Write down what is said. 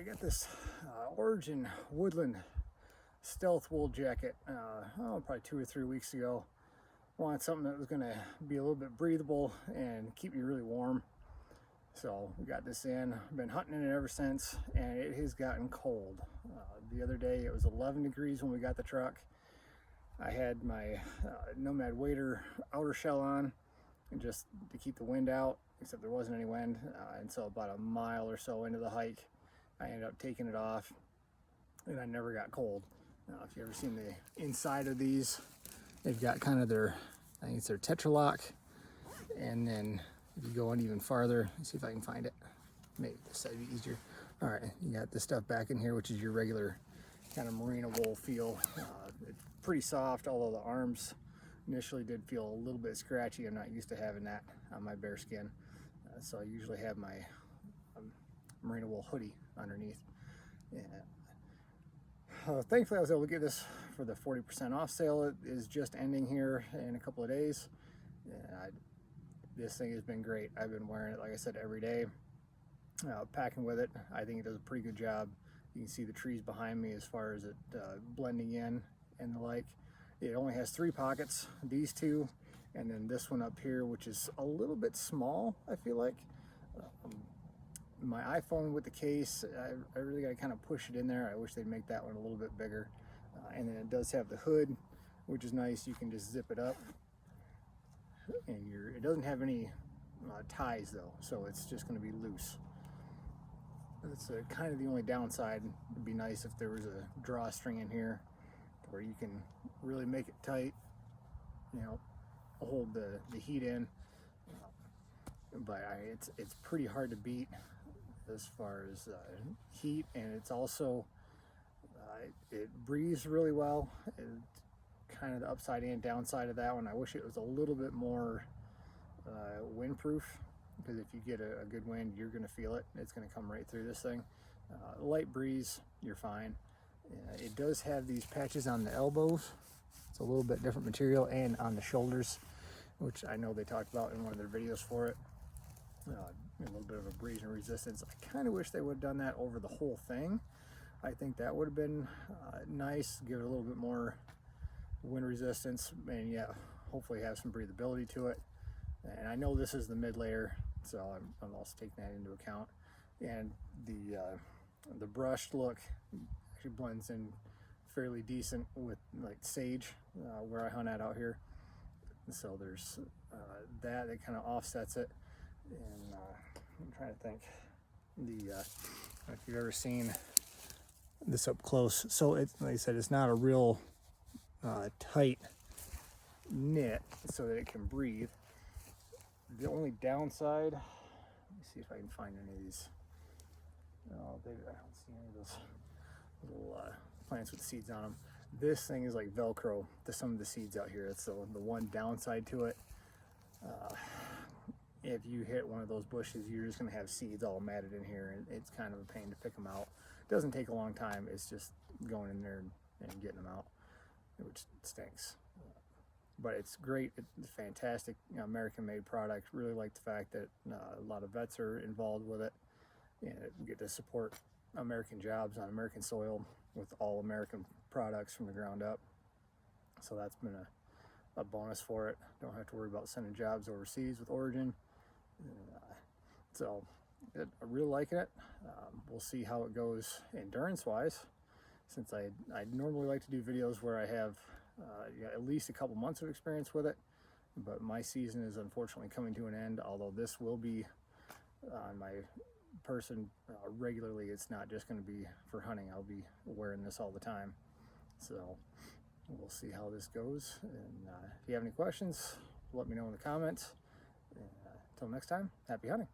I got this Origin Woodland Stealth wool jacket, probably 2 or 3 weeks ago. Wanted something that was going to be a little bit breathable and keep me really warm. So we got this in. I've been hunting in it ever since, and it has gotten cold. The other day it was 11 degrees when we got the truck. I had my Nomad Wader outer shell on, and just to keep the wind out, except there wasn't any wind. And so about a mile or so into the hike, I ended up taking it off, and I never got cold. If you've ever seen the inside of these, they've got kind of their, I think it's their Tetralock, and then if you go on even farther, let's see if I can find it. Maybe this side would be easier. All right, you got this stuff back in here, which is your regular kind of merino wool feel. It's pretty soft, although the arms initially did feel a little bit scratchy. I'm not used to having that on my bare skin. So I usually have my merino wool hoodie underneath. Thankfully I was able to get this for the 40% off sale. It is just ending here in a couple of days. This thing has been great. I've been wearing it, like I said, every day. Packing with it, I think it does a pretty good job. You can see the trees behind me as far as it blending in and the like. It only has 3 pockets, these 2, and then this one up here, which is a little bit small, I feel like. My iPhone with the case, I really got to kind of push it in there. I wish they'd make that one a little bit bigger. And then it does have the hood, which is nice. You can just zip it up, and it doesn't have any ties though, so it's just going to be loose. That's kind of the only downside. It'd be nice if there was a drawstring in here where you can really make it tight, hold the heat in. But it's pretty hard to beat as far as heat, and it's also it breathes really well. It's kind of the upside and downside of that one. I wish it was a little bit more windproof, because if you get a good wind, you're going to feel it. It's going to come right through this thing. Light breeze, you're fine. It does have these patches on the elbows. It's a little bit different material, and on the shoulders, which I know they talked about in one of their videos for it. A little bit of abrasion resistance. I kind of wish they would have done that over the whole thing. I think that would have been nice, give it a little bit more wind resistance, and yeah, hopefully have some breathability to it. And I know this is the mid layer, so I'm also taking that into account. And the brushed look actually blends in fairly decent with like sage, where I hunt out here. So there's that kind of offsets it. And I'm trying to think, if you've ever seen this up close, so it's, like I said, it's not a real tight knit so that it can breathe. The only downside, let me see if I can find any of these. Oh, I don't see any of those little plants with seeds on them. This thing is like Velcro to some of the seeds out here. That's the one downside to it. If you hit one of those bushes, you're just going to have seeds all matted in here, and it's kind of a pain to pick them out. It doesn't take a long time. It's just going in there and getting them out, which stinks. But it's great. It's fantastic, American-made product. Really like the fact that a lot of vets are involved with it, and we get to support American jobs on American soil with all American products from the ground up. So that's been a bonus for it. Don't have to worry about sending jobs overseas with Origin. So I'm really liking it. We'll see how it goes endurance-wise, since I normally like to do videos where I have at least a couple months of experience with it, but my season is unfortunately coming to an end, although this will be on my person regularly. It's not just going to be for hunting. I'll be wearing this all the time. So we'll see how this goes, and if you have any questions, let me know in the comments. Until next time, happy hunting.